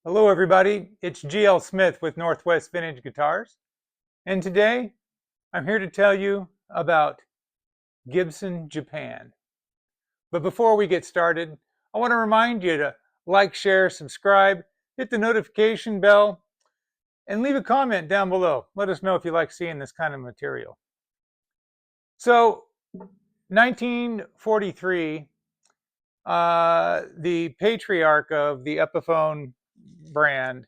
Hello everybody, it's GL Smith with Northwest Vintage Guitars, and today I'm here to tell you about Gibson Japan. But before we get started, I want to remind you to like, share, subscribe, hit the notification bell, and leave a comment down below. Let us know if you like seeing this kind of material. So, 1943, the patriarch of the Epiphone brand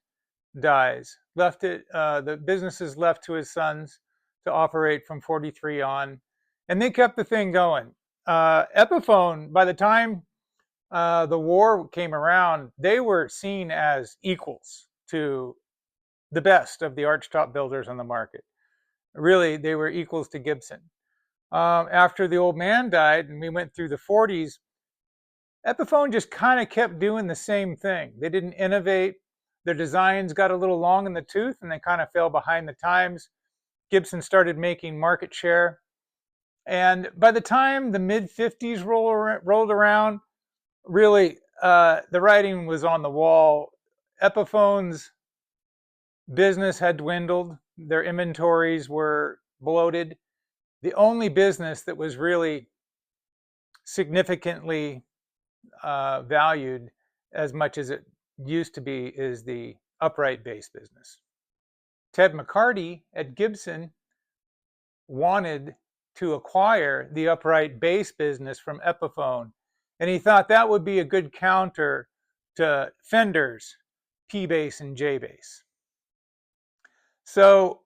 dies. The business is left to his sons to operate from 43 on, and they kept the thing going. Epiphone, by the time the war came around, they were seen as equals to the best of the archtop builders on the market. Really, they were equals to Gibson. After the old man died and we went through the 40s, Epiphone just kind of kept doing the same thing. They didn't innovate. Their designs got a little long in the tooth and they kind of fell behind the times. Gibson started making market share. And by the time the mid 50s rolled around, really the writing was on the wall. Epiphone's business had dwindled. Their inventories were bloated. The only business that was really significantly valued as much as it used to be is the upright bass business. Ted McCarty at Gibson wanted to acquire the upright bass business from Epiphone, and he thought that would be a good counter to Fender's P bass and J bass. So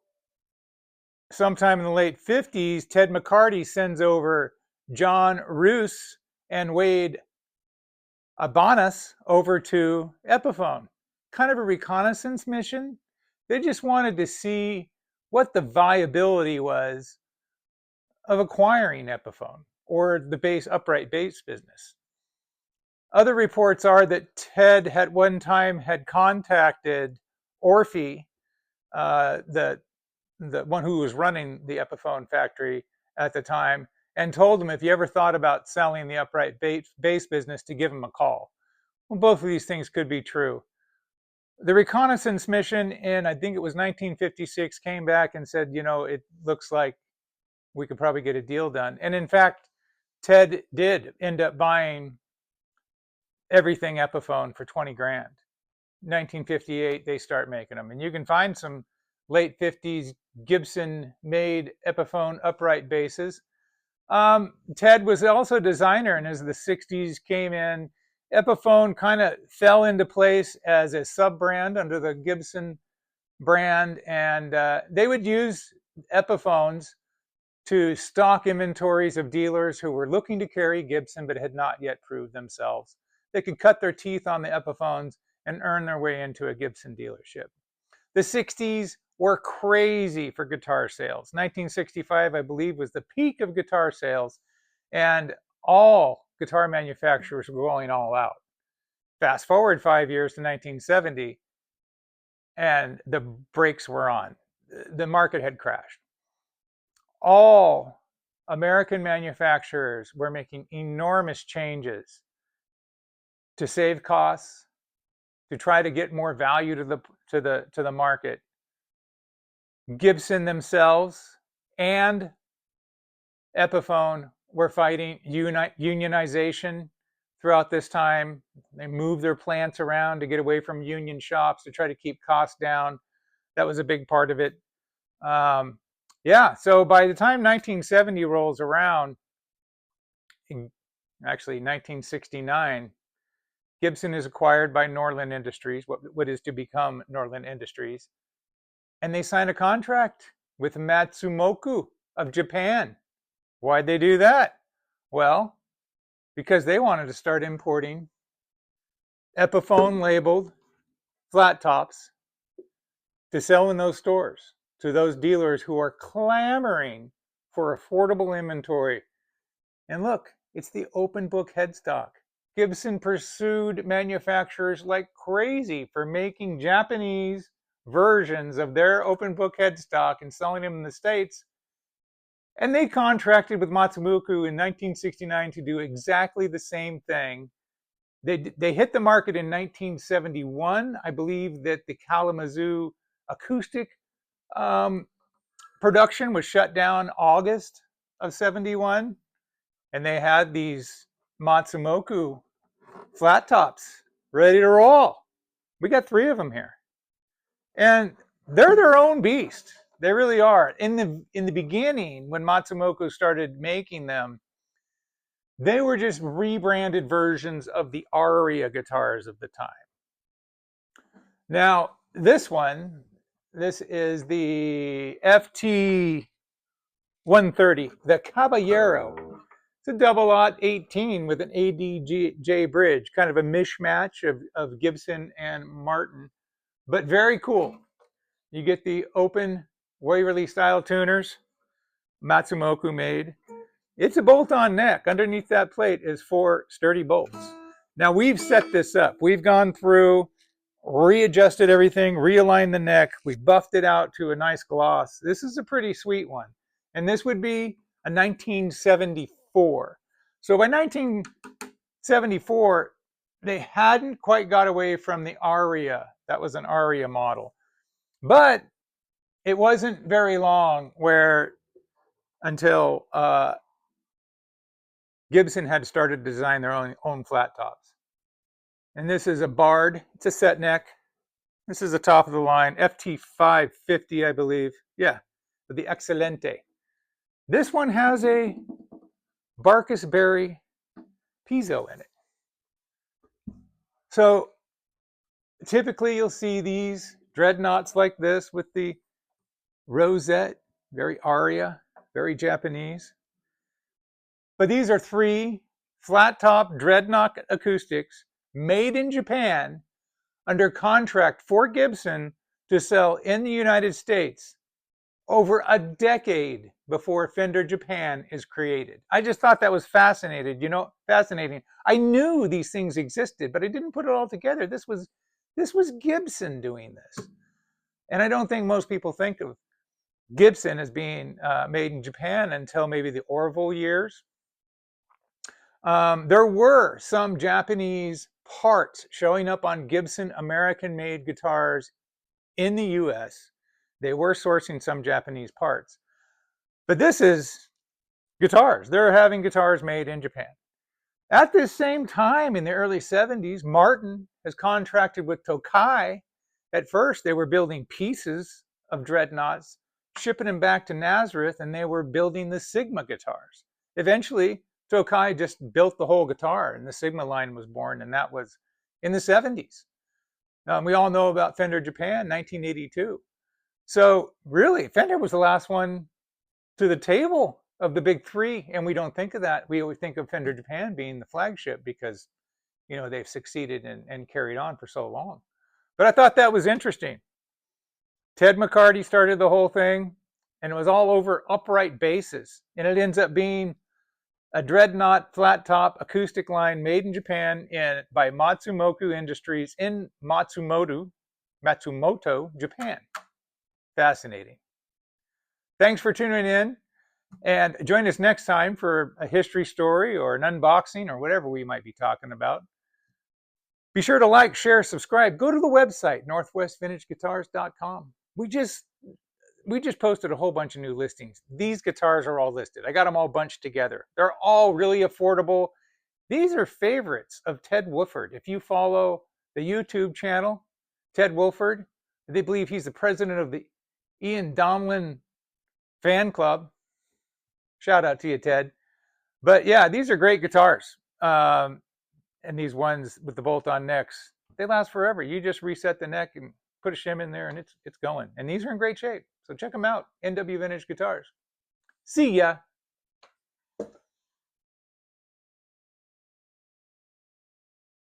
sometime in the late 50s, Ted McCarty sends over John Roos and Wade Abanas over to Epiphone, kind of a reconnaissance mission. They just wanted to see what the viability was of acquiring Epiphone or the upright bass business. Other reports are that Ted at one time had contacted Orphe, the one who was running the Epiphone factory at the time, and told him if you ever thought about selling the upright bass business to give him a call. Well, both of these things could be true. The reconnaissance mission in, I think it was 1956, came back and said, it looks like we could probably get a deal done. And in fact, Ted did end up buying everything Epiphone for 20 grand. 1958, they start making them. And you can find some late 50s Gibson made Epiphone upright basses. Ted was also a designer, and as the 60s came in, Epiphone kind of fell into place as a sub-brand under the Gibson brand, and they would use Epiphones to stock inventories of dealers who were looking to carry Gibson but had not yet proved themselves. They could cut their teeth on the Epiphones and earn their way into a Gibson dealership. The 60s were crazy for guitar sales. 1965, I believe, was the peak of guitar sales, and all guitar manufacturers were going all out. Fast forward 5 years to 1970, and the brakes were on. The market had crashed. All American manufacturers were making enormous changes to save costs, to try to get more value to the market. Gibson themselves and Epiphone were fighting unionization throughout this time. They moved their plants around to get away from union shops to try to keep costs down. That was a big part of it. So by the time 1970 rolls around, actually 1969, Gibson is acquired by Norland Industries, what is to become Norland Industries. And they sign a contract with Matsumoku of Japan. Why'd they do that? Well, because they wanted to start importing Epiphone labeled flat tops to sell in those stores to those dealers who are clamoring for affordable inventory. And look, it's the open book headstock. Gibson pursued manufacturers like crazy for making Japanese versions of their open book headstock and selling them in the States. And they contracted with Matsumoku in 1969 to do exactly the same thing They hit the market in 1971. I believe that the Kalamazoo acoustic production was shut down August of 71, and they had these Matsumoku flat tops ready to roll. We got 3 of them here, and they're their own beast. They really are. In the beginning, when Matsumoku started making them, they were just rebranded versions of the Aria guitars of the time. Now, this is the FT 130, the Caballero. It's a double-aught 18 with an ADJ bridge, kind of a mishmash of Gibson and Martin, but very cool. You get the open Waverly style tuners, Matsumoku made. It's a bolt-on neck. Underneath that plate is 4 sturdy bolts. Now we've set this up. We've gone through, readjusted everything, realigned the neck. We buffed it out to a nice gloss. This is a pretty sweet one. And this would be a 1974. So by 1974, they hadn't quite got away from the Aria. That was an Aria model. But it wasn't very long until Gibson had started to design their own flat tops. And this is a Bard. It's a set neck. This is the top of the line, FT550, I believe. Yeah, the Excelente. This one has a Barkus Berry piezo in it. So typically you'll see these dreadnoughts like this with the rosette, very Aria, very Japanese. But these are 3 flat top dreadnought acoustics made in Japan under contract for Gibson to sell in the United States over a decade before Fender Japan is created. I just thought that was fascinating. I knew these things existed, but I didn't put it all together. This was Gibson doing this. And I don't think most people think of Gibson as being made in Japan until maybe the Orville years. There were some Japanese parts showing up on Gibson American-made guitars in the US. They were sourcing some Japanese parts. But this is guitars. They're having guitars made in Japan. At this same time, in the early 70s, Martin has contracted with Tokai. At first, they were building pieces of dreadnoughts, shipping them back to Nazareth, and they were building the Sigma guitars. Eventually, Tokai just built the whole guitar, and the Sigma line was born, and that was in the 70s. We all know about Fender Japan, 1982. So really, Fender was the last one to the table of the big 3, and we don't think of that. We always think of Fender Japan being the flagship because, they've succeeded and carried on for so long. But I thought that was interesting. Ted McCarty started the whole thing, and it was all over upright basses, and it ends up being a dreadnought flat top acoustic line made in Japan by Matsumoku Industries in Matsumoto, Japan. Fascinating. Thanks for tuning in, and join us next time for a history story or an unboxing or whatever we might be talking about. Be sure to like, share, subscribe. Go to the website, northwestvintageguitars.com. We just posted a whole bunch of new listings. These guitars are all listed. I got them all bunched together. They're all really affordable. These are favorites of Ted Wooford. If you follow the YouTube channel, Ted Wooford, they believe he's the president of the Ian Domlin fan club. Shout out to you, Ted. But yeah, these are great guitars. And these ones with the bolt-on necks, they last forever. You just reset the neck and put a shim in there and it's going. And these are in great shape. So check them out, NW Vintage Guitars. See ya.